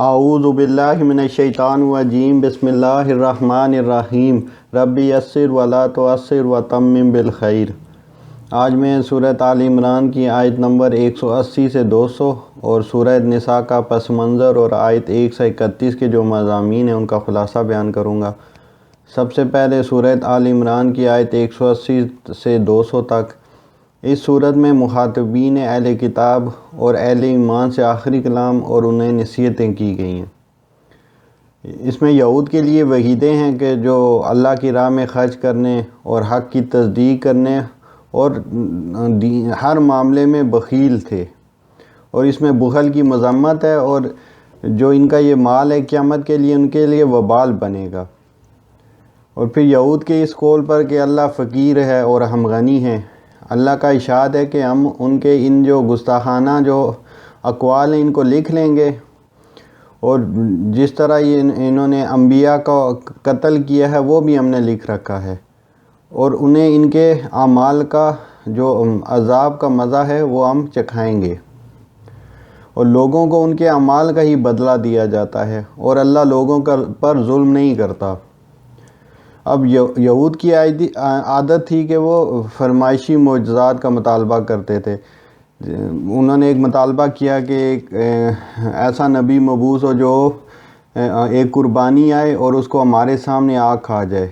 اعوذ باللہ من الشیطان الرجیم بسم اللہ الرحمن الرحیم ربی یسر ولا تعسر وتمم بالخیر۔ آج میں سورہ آل عمران کی آیت نمبر 180 سے 200 اور سورہ نساء کا پس منظر اور آیت 131 کے جو مضامین ہیں ان کا خلاصہ بیان کروں گا۔ سب سے پہلے سورہ آل عمران کی آیت 180 سے 200 تک۔ اس صورت میں مخاطبین اہل کتاب اور اہل ایمان سے آخری کلام اور انہیں نصیحتیں کی گئی ہیں۔ اس میں یہود کے لیے وعیدیں ہیں کہ جو اللہ کی راہ میں خرچ کرنے اور حق کی تصدیق کرنے اور ہر معاملے میں بخیل تھے، اور اس میں بخل کی مذمت ہے، اور جو ان کا یہ مال ہے قیامت کے لیے ان کے لیے وبال بنے گا۔ اور پھر یہود کے اس قول پر کہ اللہ فقیر ہے اور ہم غنی ہیں، اللہ کا ارشاد ہے کہ ہم ان کے ان جو گستاخانہ جو اقوال ہیں ان کو لکھ لیں گے، اور جس طرح انہوں نے انبیاء کا قتل کیا ہے وہ بھی ہم نے لکھ رکھا ہے، اور انہیں ان کے اعمال کا جو عذاب کا مزہ ہے وہ ہم چکھائیں گے، اور لوگوں کو ان کے اعمال کا ہی بدلہ دیا جاتا ہے، اور اللہ لوگوں پر ظلم نہیں کرتا۔ اب یہود کی عادت تھی کہ وہ فرمائشی معجزات کا مطالبہ کرتے تھے۔ انہوں نے ایک مطالبہ کیا کہ ایک ایسا نبی مبعوث ہو جو ایک قربانی آئے اور اس کو ہمارے سامنے آگ کھا جائے۔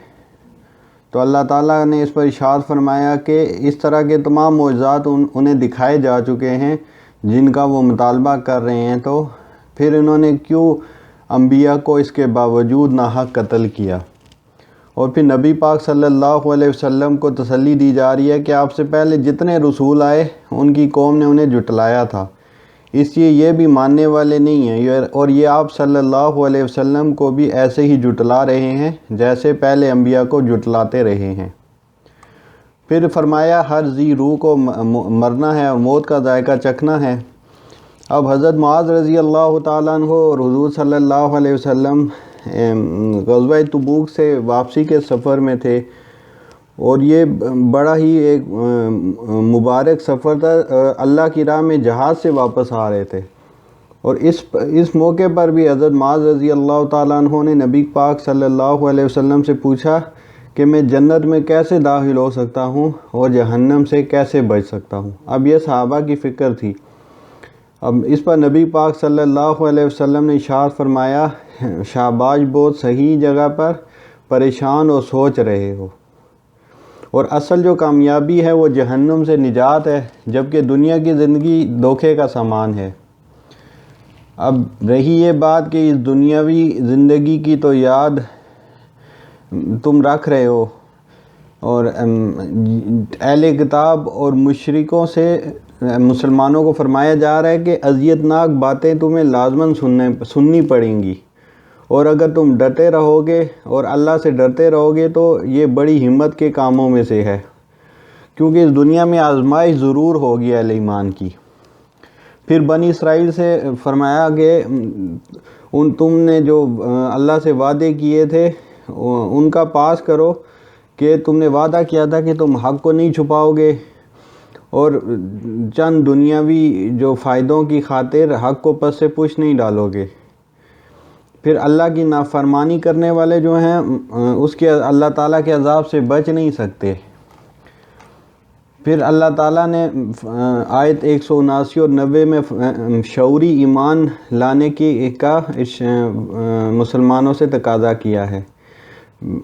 تو اللہ تعالیٰ نے اس پر ارشاد فرمایا کہ اس طرح کے تمام معجزات انہیں دکھائے جا چکے ہیں جن کا وہ مطالبہ کر رہے ہیں، تو پھر انہوں نے کیوں انبیاء کو اس کے باوجود ناحق قتل کیا؟ اور پھر نبی پاک صلی اللہ علیہ وسلم کو تسلی دی جا رہی ہے کہ آپ سے پہلے جتنے رسول آئے ان کی قوم نے انہیں جھٹلایا تھا، اس لیے یہ بھی ماننے والے نہیں ہیں، اور یہ آپ صلی اللہ علیہ وسلم کو بھی ایسے ہی جھٹلا رہے ہیں جیسے پہلے انبیاء کو جھٹلاتے رہے ہیں۔ پھر فرمایا ہر ذی روح کو مرنا ہے اور موت کا ذائقہ چکھنا ہے۔ اب حضرت معاذ رضی اللہ تعالیٰ عنہ اور حضور صلی اللہ علیہ وسلم غزوہ تبوک سے واپسی کے سفر میں تھے، اور یہ بڑا ہی ایک مبارک سفر تھا۔ اللہ کی راہ میں جہاز سے واپس آ رہے تھے، اور اس موقع پر بھی حضرت معاذ رضی اللہ تعالیٰ عنہ نے نبی پاک صلی اللہ علیہ وسلم سے پوچھا کہ میں جنت میں کیسے داخل ہو سکتا ہوں اور جہنم سے کیسے بچ سکتا ہوں۔ اب یہ صحابہ کی فکر تھی۔ اب اس پر نبی پاک صلی اللہ علیہ وسلم نے ارشاد فرمایا شاباش، بہت صحیح جگہ پر پریشان اور سوچ رہے ہو، اور اصل جو کامیابی ہے وہ جہنم سے نجات ہے، جبکہ دنیا کی زندگی دھوکے کا سامان ہے۔ اب رہی یہ بات کہ اس دنیاوی زندگی کی تو یاد تم رکھ رہے ہو، اور اہل کتاب اور مشرکوں سے مسلمانوں کو فرمایا جا رہا ہے کہ اذیت ناک باتیں تمہیں لازماً سننی پڑیں گی، اور اگر تم ڈرتے رہو گے اور اللہ سے ڈرتے رہو گے تو یہ بڑی ہمت کے کاموں میں سے ہے، کیونکہ اس دنیا میں آزمائش ضرور ہوگی اہل ایمان کی۔ پھر بنی اسرائیل سے فرمایا کہ تم نے جو اللہ سے وعدے کیے تھے ان کا پاس کرو، کہ تم نے وعدہ کیا تھا کہ تم حق کو نہیں چھپاؤ گے، اور چند دنیاوی جو فائدوں کی خاطر حق کو پس سے پش نہیں ڈالو گے۔ پھر اللہ کی نافرمانی کرنے والے جو ہیں اس کے اللہ تعالیٰ کے عذاب سے بچ نہیں سکتے۔ پھر اللہ تعالیٰ نے آیت 179 اور 90 میں شعوری ایمان لانے کا مسلمانوں سے تقاضا کیا ہے۔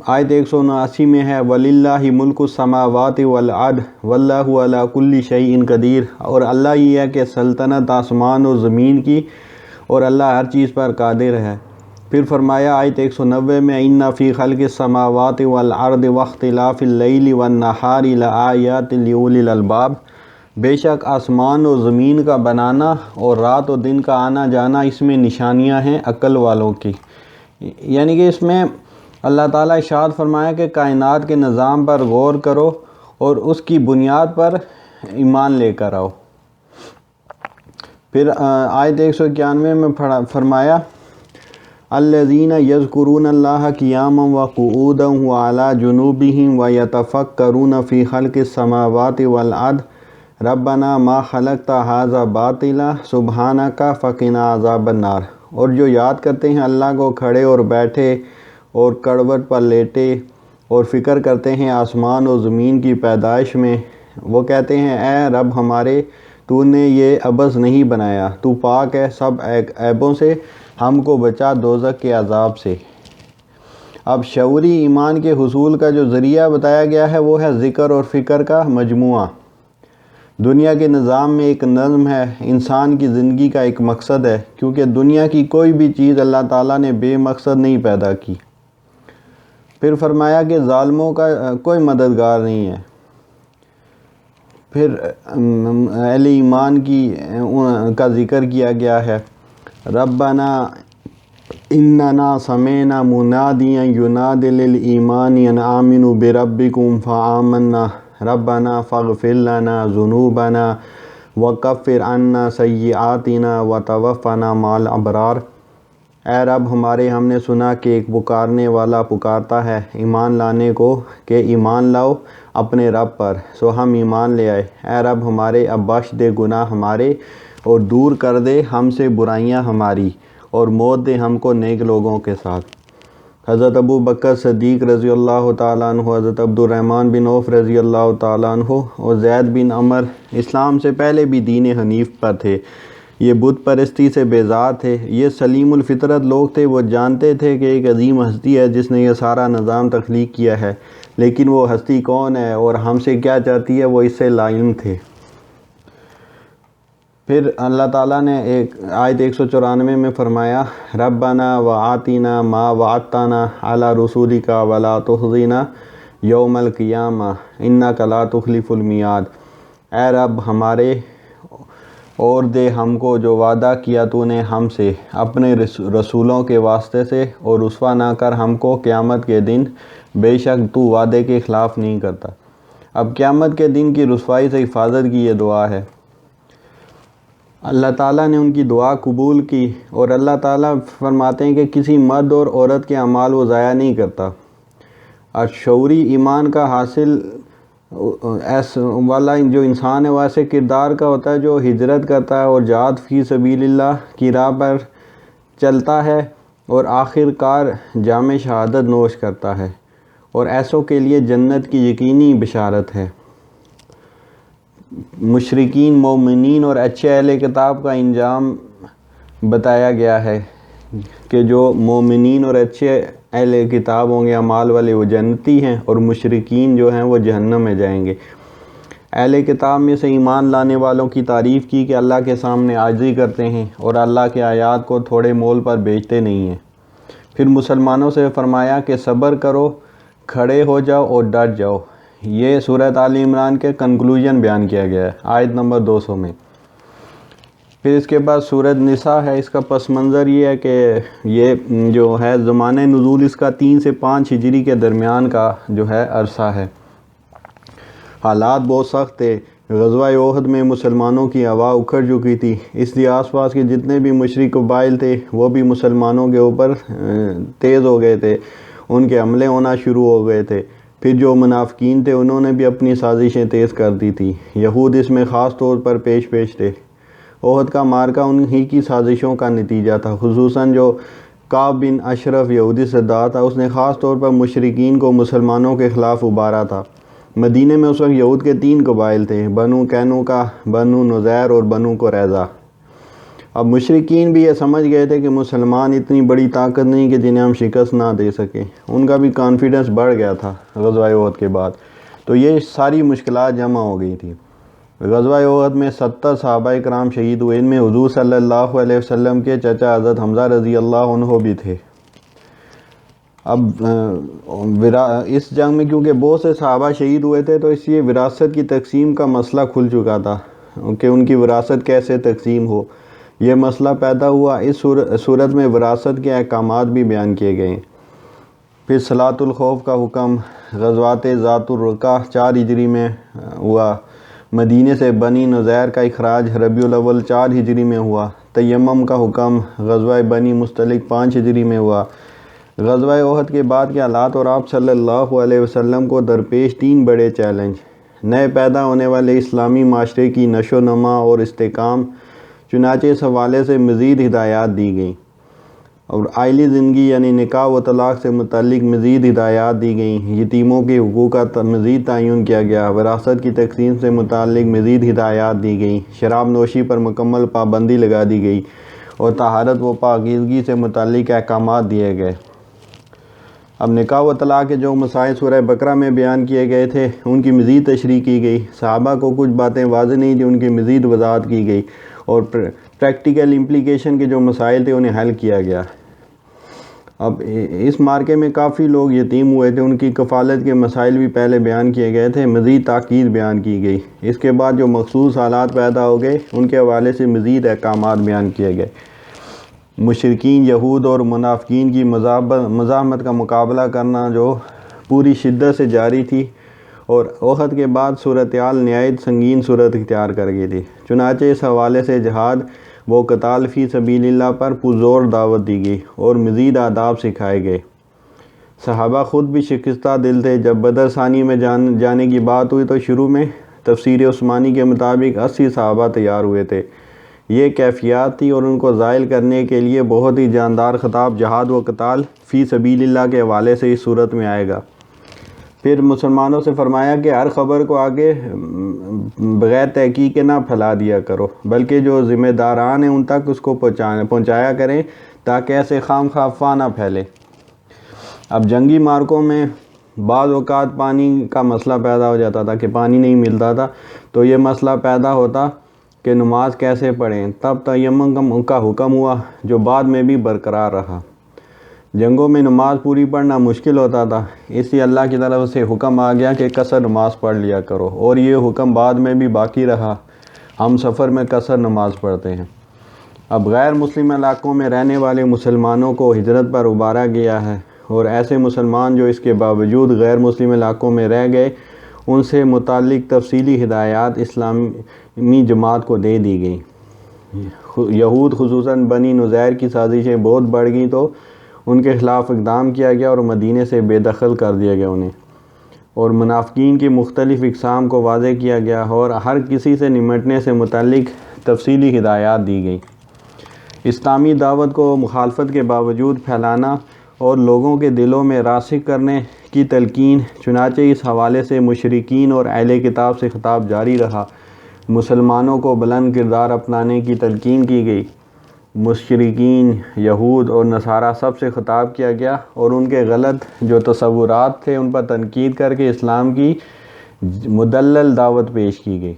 آیت 179 میں ہے وَلِلَّهِ مُلْكُ السَّمَاوَاتِ وَالْأَرْضِ وَاللَّهُ عَلَىٰ كُلِّ شَيْءٍ قدیر، اور اللہ ہی ہے کہ سلطنت آسمان و زمین کی، اور اللہ ہر چیز پر قادر ہے۔ پھر فرمایا آیت 190 میں اِنَّ فِي خَلْقِ السَّمَاوَاتِ وَالْأَرْضِ وَاخْتِلَافِ اللَّيْلِ وَالنَّهَارِ لَآيَاتٍ لِأُولِي الْأَلْبَابِ، بے شک آسمان و زمین کا بنانا اور رات و دن کا آنا جانا اس میں نشانیاں ہیں عقل والوں کی۔ یعنی کہ اس میں اللہ تعالیٰ ارشاد فرمایا کہ کائنات کے نظام پر غور کرو اور اس کی بنیاد پر ایمان لے کر آؤ۔ پھر آیت 191 میں فرمایا الذین یذکرون اللہ قیاما وقعودا وعلی جنوبہم ویتفکرون فی خلق السماوات والارض ربنا ما خلقت ھذا باطلا سبحانک فقنا عذاب النار۔ اور جو یاد کرتے ہیں اللہ کو کھڑے اور بیٹھے اور کروٹ پر لیٹے اور فکر کرتے ہیں آسمان و زمین کی پیدائش میں، وہ کہتے ہیں اے رب ہمارے، تو نے یہ عبث نہیں بنایا، تو پاک ہے سب عیبوں سے، ہم کو بچا دوزخ کے عذاب سے۔ اب شعوری ایمان کے حصول کا جو ذریعہ بتایا گیا ہے وہ ہے ذکر اور فکر کا مجموعہ۔ دنیا کے نظام میں ایک نظم ہے، انسان کی زندگی کا ایک مقصد ہے، کیونکہ دنیا کی کوئی بھی چیز اللہ تعالیٰ نے بے مقصد نہیں پیدا کی۔ پھر فرمایا کہ ظالموں کا کوئی مددگار نہیں ہے۔ پھر اہل ایمان کا ذکر کیا گیا ہے، ربنا اننا سمعنا منادیا ینادی للایمان ان آمنوا بربکم فآمنا ربنا فاغفر لنا ذنوبنا وکفر عنا سیئاتنا وتوفنا مع الابرار۔ اے رب ہمارے، ہم نے سنا کہ ایک پکارنے والا پکارتا ہے ایمان لانے کو کہ ایمان لاؤ اپنے رب پر، سو ہم ایمان لے آئے۔ اے رب ہمارے، اب بخش دے گناہ ہمارے اور دور کر دے ہم سے برائیاں ہماری، اور موت دے ہم کو نیک لوگوں کے ساتھ۔ حضرت ابو بکر صدیق رضی اللہ تعالیٰ عنہ، حضرت عبد الرحمن بن عوف رضی اللہ تعالیٰ عنہ اور زید بن عمر اسلام سے پہلے بھی دین حنیف پر تھے۔ یہ بت پرستی سے بیزار تھے، یہ سلیم الفطرت لوگ تھے، وہ جانتے تھے کہ ایک عظیم ہستی ہے جس نے یہ سارا نظام تخلیق کیا ہے، لیکن وہ ہستی کون ہے اور ہم سے کیا چاہتی ہے وہ اس سے لا علم تھے۔ پھر اللہ تعالیٰ نے آیت 194 میں فرمایا، ربنا وآتنا ما وعدتنا علی رسولک ولا تخزنا یوم القیامہ انک لا تخلف المیعاد۔ اے رب ہمارے، اور دے ہم کو جو وعدہ کیا تو نے ہم سے اپنے رسولوں کے واسطے سے، اور رسوا نہ کر ہم کو قیامت کے دن، بے شک تو وعدے کے خلاف نہیں کرتا۔ اب قیامت کے دن کی رسوائی سے حفاظت کی یہ دعا ہے۔ اللہ تعالیٰ نے ان کی دعا قبول کی، اور اللہ تعالیٰ فرماتے ہیں کہ کسی مرد اور عورت کے اعمال وہ ضائع نہیں کرتا۔ اور شعوری ایمان کا حاصل والا جو انسان ہے وہ ایسے کردار کا ہوتا ہے جو ہجرت کرتا ہے اور جہاد فی سبیل اللہ کی راہ پر چلتا ہے اور آخر کار جام شہادت نوش کرتا ہے، اور ایسوں کے لیے جنت کی یقینی بشارت ہے۔ مشرکین، مومنین اور اچھے اہل کتاب کا انجام بتایا گیا ہے کہ جو مومنین اور اچھے اہل کتاب ہوں گے اعمال والے وہ جنتی ہیں، اور مشرکین جو ہیں وہ جہنم میں جائیں گے۔ اہل کتاب میں سے ایمان لانے والوں کی تعریف کی کہ اللہ کے سامنے عاجزی کرتے ہیں اور اللہ کے آیات کو تھوڑے مول پر بیچتے نہیں ہیں۔ پھر مسلمانوں سے فرمایا کہ صبر کرو، کھڑے ہو جاؤ اور ڈٹ جاؤ۔ یہ سورۃ آل عمران کے کنکلوژن بیان کیا گیا ہے آیت نمبر 200 میں۔ پھر اس کے بعد سورۃ نساء ہے، اس کا پس منظر یہ ہے کہ یہ جو ہے زمانہ نزول اس کا 3 سے 5 ہجری کے درمیان کا جو ہے عرصہ ہے۔ حالات بہت سخت تھے، غزوہ احد میں مسلمانوں کی ہوا اکھڑ چکی تھی، اس لیے آس پاس کے جتنے بھی مشرک قبائل تھے وہ بھی مسلمانوں کے اوپر تیز ہو گئے تھے، ان کے حملے ہونا شروع ہو گئے تھے۔ پھر جو منافقین تھے انہوں نے بھی اپنی سازشیں تیز کر دی تھی، یہود اس میں خاص طور پر پیش تھے۔ احد کا مارکہ انہی کی سازشوں کا نتیجہ تھا، خصوصاً جو کعب بن اشرف یہودی سردار تھا، اس نے خاص طور پر مشرکین کو مسلمانوں کے خلاف ابھارا تھا۔ مدینہ میں اس وقت یہود کے 3 قبائل تھے، بنو قینقاع، بنو نذیر اور بنو قریظہ۔ اب مشرکین بھی یہ سمجھ گئے تھے کہ مسلمان اتنی بڑی طاقت نہیں کہ جنہیں ہم شکست نہ دے سکیں، ان کا بھی کانفیڈنس بڑھ گیا تھا غزوہ احد کے بعد، تو یہ ساری مشکلات جمع ہو گئی تھی۔ غزوہ احد میں 70 صحابہ کرام شہید ہوئے، ان میں حضور صلی اللہ علیہ وسلم کے چچا حضرت حمزہ رضی اللہ عنہ بھی تھے۔ اب اس جنگ میں کیونکہ بہت سے صحابہ شہید ہوئے تھے تو اس لیے وراثت کی تقسیم کا مسئلہ کھل چکا تھا کہ ان کی وراثت کیسے تقسیم ہو، یہ مسئلہ پیدا ہوا۔ اس صورت میں وراثت کے احکامات بھی بیان کیے گئے۔ پھر صلاۃ الخوف کا حکم، غزوات ذات الرقاع 4 ہجری میں ہوا، مدینے سے بنی نذیر کا اخراج ربیع الاول 4 ہجری میں ہوا، تیمم کا حکم غزوہ بنی مستلق 5 ہجری میں ہوا۔ غزوہ احد کے بعد کے حالات اور آپ صلی اللہ علیہ وسلم کو درپیش 3 بڑے چیلنج، نئے پیدا ہونے والے اسلامی معاشرے کی نشو و نما اور استحکام، چنانچہ اس حوالے سے مزید ہدایات دی گئیں۔ اور عائلی زندگی یعنی نکاح و طلاق سے متعلق مزید ہدایات دی گئیں، یتیموں کے حقوق کا مزید تعین کیا گیا، وراثت کی تقسیم سے متعلق مزید ہدایات دی گئیں، شراب نوشی پر مکمل پابندی لگا دی گئی اور طہارت و پاکیزگی سے متعلق احکامات دیے گئے۔ اب نکاح و طلاق کے جو مسائل سورہ بقرہ میں بیان کیے گئے تھے ان کی مزید تشریح کی گئی، صحابہ کو کچھ باتیں واضح نہیں تھیں، ان کی مزید وضاحت کی گئی اور پریکٹیکل امپلیکیشن کے جو مسائل تھے انہیں حل کیا گیا۔ اب اس مارکے میں کافی لوگ یتیم ہوئے تھے، ان کی کفالت کے مسائل بھی پہلے بیان کیے گئے تھے، مزید تاکید بیان کی گئی۔ اس کے بعد جو مخصوص حالات پیدا ہو گئے ان کے حوالے سے مزید احکامات بیان کیے گئے۔ مشرکین یہود اور منافقین کی مزاحمت کا مقابلہ کرنا جو پوری شدت سے جاری تھی اور احد کے بعد صورتحال نہایت سنگین صورت اختیار کر گئی تھی، چنانچہ اس حوالے سے جہاد و قتال فی سبیل اللہ پر پرزور دعوت دی گئی اور مزید آداب سکھائے گئے۔ صحابہ خود بھی شکستہ دل تھے۔ جب بدر ثانی میں جانے کی بات ہوئی تو شروع میں تفسیر عثمانی کے مطابق 80 صحابہ تیار ہوئے تھے۔ یہ کیفیات تھی اور ان کو زائل کرنے کے لیے بہت ہی جاندار خطاب جہاد و قتال فی سبیل اللہ کے حوالے سے اس صورت میں آئے گا۔ پھر مسلمانوں سے فرمایا کہ ہر خبر کو آگے بغیر تحقیق کے نہ پھیلا دیا کرو، بلکہ جو ذمہ داران ہیں ان تک اس کو پہنچایا کریں تاکہ ایسے خام خواہ افواہ نہ پھیلے۔ اب جنگی مارکوں میں بعض اوقات پانی کا مسئلہ پیدا ہو جاتا تھا کہ پانی نہیں ملتا تھا، تو یہ مسئلہ پیدا ہوتا کہ نماز کیسے پڑھیں، تب تیمم کا حکم ہوا جو بعد میں بھی برقرار رہا۔ جنگوں میں نماز پوری پڑھنا مشکل ہوتا تھا، اس لیے اللہ کی طرف سے حکم آ گیا کہ قصر نماز پڑھ لیا کرو، اور یہ حکم بعد میں بھی باقی رہا۔ ہم سفر میں قصر نماز پڑھتے ہیں۔ اب غیر مسلم علاقوں میں رہنے والے مسلمانوں کو ہجرت پر ابھارا گیا ہے، اور ایسے مسلمان جو اس کے باوجود غیر مسلم علاقوں میں رہ گئے ان سے متعلق تفصیلی ہدایات اسلامی جماعت کو دے دی گئیں۔ یہود خصوصاً بنی نذیر کی سازشیں بہت بڑھ گئیں تو ان کے خلاف اقدام کیا گیا اور مدینے سے بے دخل کر دیا گیا انہیں، اور منافقین کی مختلف اقسام کو واضح کیا گیا اور ہر کسی سے نمٹنے سے متعلق تفصیلی ہدایات دی گئی۔ اسلامی دعوت کو مخالفت کے باوجود پھیلانا اور لوگوں کے دلوں میں راسخ کرنے کی تلقین، چنانچہ اس حوالے سے مشرکین اور اہل کتاب سے خطاب جاری رہا۔ مسلمانوں کو بلند کردار اپنانے کی تلقین کی گئی۔ مشرکین یہود اور نصارہ سب سے خطاب کیا گیا اور ان کے غلط جو تصورات تھے ان پر تنقید کر کے اسلام کی مدلل دعوت پیش کی گئی۔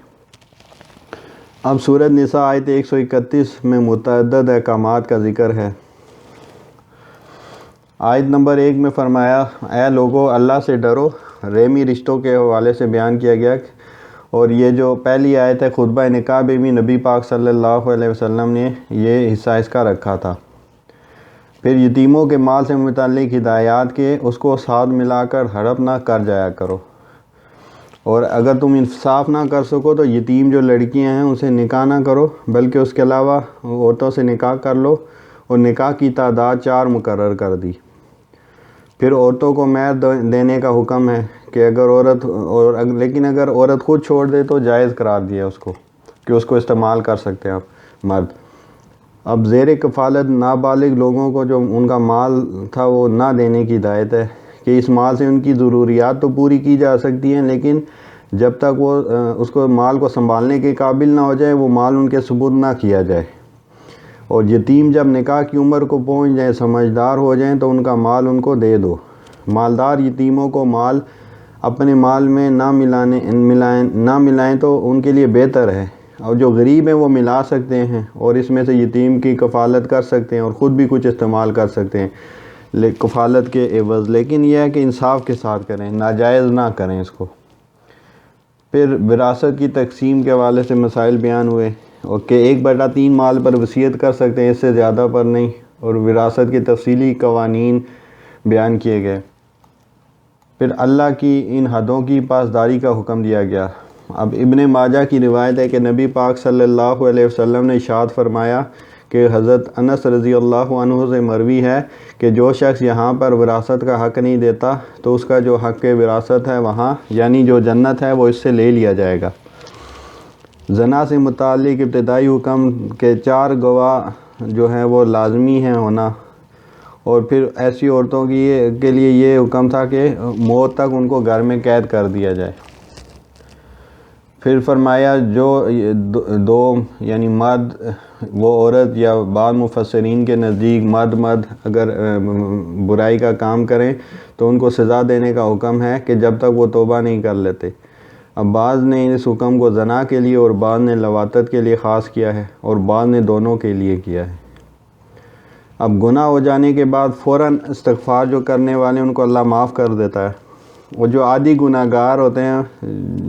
اب سورۃ نساء آیت 131 میں متعدد احکامات کا ذکر ہے۔ آیت نمبر 1 میں فرمایا، اے لوگو اللہ سے ڈرو، رحمی رشتوں کے حوالے سے بیان کیا گیا، اور یہ جو پہلی آیت ہے خطبہ نکاح میں بھی نبی پاک صلی اللہ علیہ وسلم نے یہ حصہ اس کا رکھا تھا۔ پھر یتیموں کے مال سے متعلق ہدایات کے اس کو ساتھ ملا کر ہڑپ نہ کر جایا کرو، اور اگر تم انصاف نہ کر سکو تو یتیم جو لڑکیاں ہیں ان سے نکاح نہ کرو، بلکہ اس کے علاوہ عورتوں سے نکاح کر لو، اور نکاح کی تعداد 4 مقرر کر دی۔ پھر عورتوں کو مہر دینے کا حکم ہے کہ لیکن اگر عورت خود چھوڑ دے تو جائز قرار دیا اس کو کہ اس کو استعمال کر سکتے ہیں آپ مرد۔ اب زیر کفالت نابالغ لوگوں کو جو ان کا مال تھا وہ نہ دینے کی ہدایت ہے کہ اس مال سے ان کی ضروریات تو پوری کی جا سکتی ہیں، لیکن جب تک وہ اس کو مال کو سنبھالنے کے قابل نہ ہو جائے وہ مال ان کے سپرد نہ کیا جائے۔ اور یتیم جب نکاح کی عمر کو پہنچ جائیں، سمجھدار ہو جائیں تو ان کا مال ان کو دے دو۔ مالدار یتیموں کو مال اپنے مال میں نہ ملائیں تو ان کے لیے بہتر ہے، اور جو غریب ہیں وہ ملا سکتے ہیں اور اس میں سے یتیم کی کفالت کر سکتے ہیں اور خود بھی کچھ استعمال کر سکتے ہیں کفالت کے عوض، لیکن یہ ہے کہ انصاف کے ساتھ کریں، ناجائز نہ کریں اس کو۔ پھر وراثت کی تقسیم کے حوالے سے مسائل بیان ہوئے، اور کہ 1/3 مال پر وصیت کر سکتے ہیں، اس سے زیادہ پر نہیں، اور وراثت کے تفصیلی قوانین بیان کیے گئے۔ پھر اللہ کی ان حدوں کی پاسداری کا حکم دیا گیا۔ اب ابن ماجہ کی روایت ہے کہ نبی پاک صلی اللہ علیہ وسلم نے ارشاد فرمایا کہ حضرت انس رضی اللہ عنہ سے مروی ہے کہ جو شخص یہاں پر وراثت کا حق نہیں دیتا تو اس کا جو حق وراثت ہے وہاں یعنی جو جنت ہے وہ اس سے لے لیا جائے گا۔ زنا سے متعلق ابتدائی حکم کے 4 گواہ جو ہیں وہ لازمی ہیں ہونا، اور پھر ایسی عورتوں کے لیے یہ حکم تھا کہ موت تک ان کو گھر میں قید کر دیا جائے۔ پھر فرمایا جو دو یعنی مرد وہ عورت یا بعض مفسرین کے نزدیک مرد اگر برائی کا کام کریں تو ان کو سزا دینے کا حکم ہے کہ جب تک وہ توبہ نہیں کر لیتے۔ اب بعض نے اس حکم کو زنا کے لیے اور بعض نے لواطت کے لیے خاص کیا ہے اور بعض نے دونوں کے لیے کیا ہے۔ اب گناہ ہو جانے کے بعد فوراً استغفار جو کرنے والے ان کو اللہ معاف کر دیتا ہے، وہ جو عادی گناہ گار ہوتے ہیں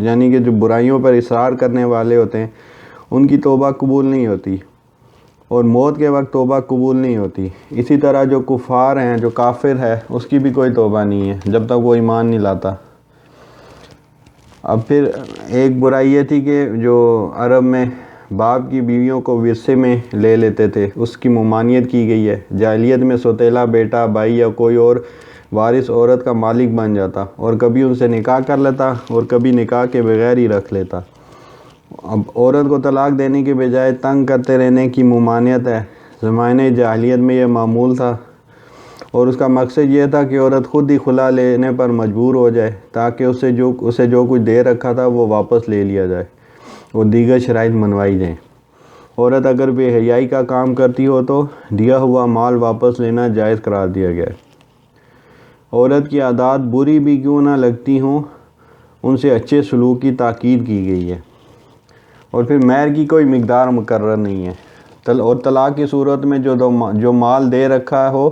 یعنی کہ جو برائیوں پر اصرار کرنے والے ہوتے ہیں ان کی توبہ قبول نہیں ہوتی اور موت کے وقت توبہ قبول نہیں ہوتی۔ اسی طرح جو کفار ہیں، جو کافر ہے، اس کی بھی کوئی توبہ نہیں ہے جب تک وہ ایمان نہیں لاتا۔ اب پھر ایک برائی یہ تھی کہ جو عرب میں باپ کی بیویوں کو ورثے میں لے لیتے تھے، اس کی ممانعت کی گئی ہے۔ جاہلیت میں سوتیلا بیٹا، بھائی یا کوئی اور وارث عورت کا مالک بن جاتا اور کبھی ان سے نکاح کر لیتا اور کبھی نکاح کے بغیر ہی رکھ لیتا۔ اب عورت کو طلاق دینے کے بجائے تنگ کرتے رہنے کی ممانعت ہے۔ زمانے جاہلیت میں یہ معمول تھا اور اس کا مقصد یہ تھا کہ عورت خود ہی خلا لینے پر مجبور ہو جائے تاکہ اسے جو کچھ دے رکھا تھا وہ واپس لے لیا جائے اور دیگر شرائط منوائی جائیں۔ عورت اگر بے حیائی کا کام کرتی ہو تو دیا ہوا مال واپس لینا جائز قرار دیا گیا ہے۔ عورت کی عادات بری بھی کیوں نہ لگتی ہوں، ان سے اچھے سلوک کی تاکید کی گئی ہے۔ اور پھر مہر کی کوئی مقدار مقرر نہیں ہے، اور طلاق کی صورت میں جو مال دے رکھا ہو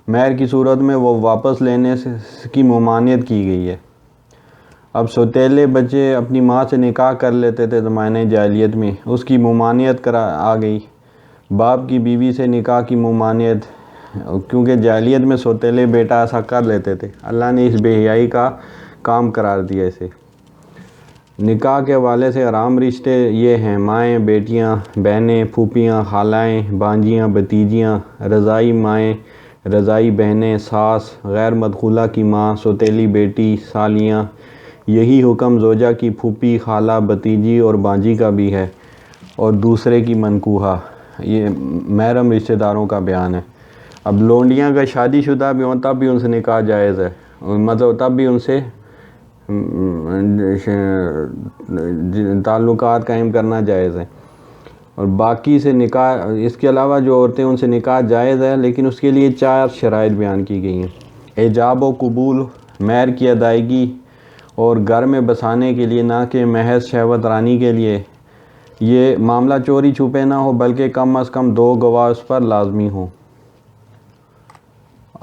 مہر کی صورت میں وہ واپس لینے کی ممانعت کی گئی ہے۔ اب سوتیلے بچے اپنی ماں سے نکاح کر لیتے تھے زمانے جاہلیت میں، اس کی ممانعت آ گئی۔ باپ کی بیوی سے نکاح کی ممانعت، کیونکہ جاہلیت میں سوتیلے بیٹا ایسا کر لیتے تھے، اللہ نے اس بے حیائی کا کام قرار دیا اسے۔ نکاح کے حوالے سے حرام رشتے یہ ہیں: مائیں، بیٹیاں، بہنیں، پھوپھیاں، خالائیں، بانجیاں، بھتیجیاں، رضاعی مائیں، رضاعی بہنیں، ساس، غیر مدخولہ کی ماں، سوتیلی بیٹی، سالیاں۔ یہی حکم زوجہ کی پھوپھی، خالہ، بھتیجی اور بانجی کا بھی ہے اور دوسرے کی منکوحہ، یہ محرم رشتہ داروں کا بیان ہے۔ اب لونڈیاں کا شادی شدہ بھی ہوں تب بھی ان سے نکاح جائز ہے، مطلب تب بھی ان سے تعلقات قائم کرنا جائز ہے۔ اور باقی سے نکاح، اس کے علاوہ جو عورتیں ان سے نکاح جائز ہے لیکن اس کے لیے 4 شرائط بیان کی گئی ہیں: ایجاب و قبول، مہر کی ادائیگی اور گھر میں بسانے کے لیے، نہ کہ محض شہوت رانی کے لیے۔ یہ معاملہ چوری چھپے نہ ہو بلکہ کم از کم 2 گواہ اس پر لازمی ہوں۔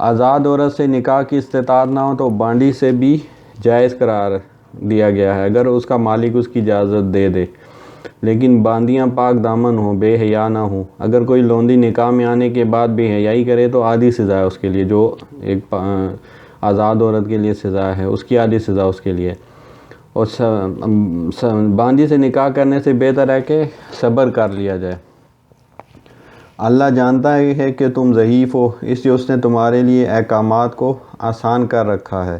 آزاد عورت سے نکاح کی استطاعت نہ ہو تو بانڈی سے بھی جائز قرار دیا گیا ہے اگر اس کا مالک اس کی اجازت دے دے، لیکن باندیاں پاک دامن ہوں، بے حیا نہ ہوں۔ اگر کوئی لوندی نکاح میں آنے کے بعد بے حیائی کرے تو آدھی سزا ہے اس کے لیے، جو ایک آزاد عورت کے لیے سزا ہے اس کی آدھی سزا اس کے لیے۔ اور باندی سے نکاح کرنے سے بہتر ہے کہ صبر کر لیا جائے۔ اللہ جانتا ہے کہ تم ضعیف ہو، اس لیے اس نے تمہارے لیے احکامات کو آسان کر رکھا ہے۔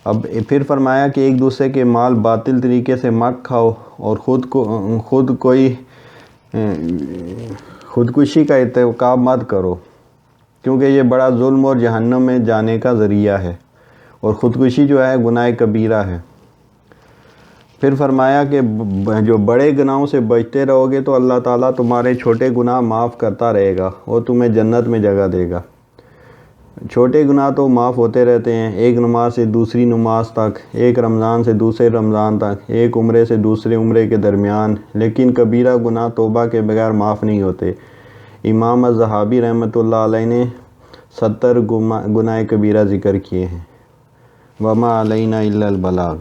اب پھر فرمایا کہ ایک دوسرے کے مال باطل طریقے سے مت کھاؤ اور خودکشی کا ارتکاب مت کرو، کیونکہ یہ بڑا ظلم اور جہنم میں جانے کا ذریعہ ہے، اور خودکشی جو ہے گناہ کبیرہ ہے۔ پھر فرمایا کہ جو بڑے گناہوں سے بچتے رہو گے تو اللہ تعالیٰ تمہارے چھوٹے گناہ معاف کرتا رہے گا اور تمہیں جنت میں جگہ دے گا۔ چھوٹے گناہ تو معاف ہوتے رہتے ہیں، ایک نماز سے دوسری نماز تک، ایک رمضان سے دوسرے رمضان تک، ایک عمرے سے دوسرے عمرے کے درمیان، لیکن کبیرہ گناہ توبہ کے بغیر معاف نہیں ہوتے۔ امام الذہبی رحمۃ اللہ علیہ نے 70 گناہ کبیرہ ذکر کیے ہیں۔ وما علینا الا البلاغ۔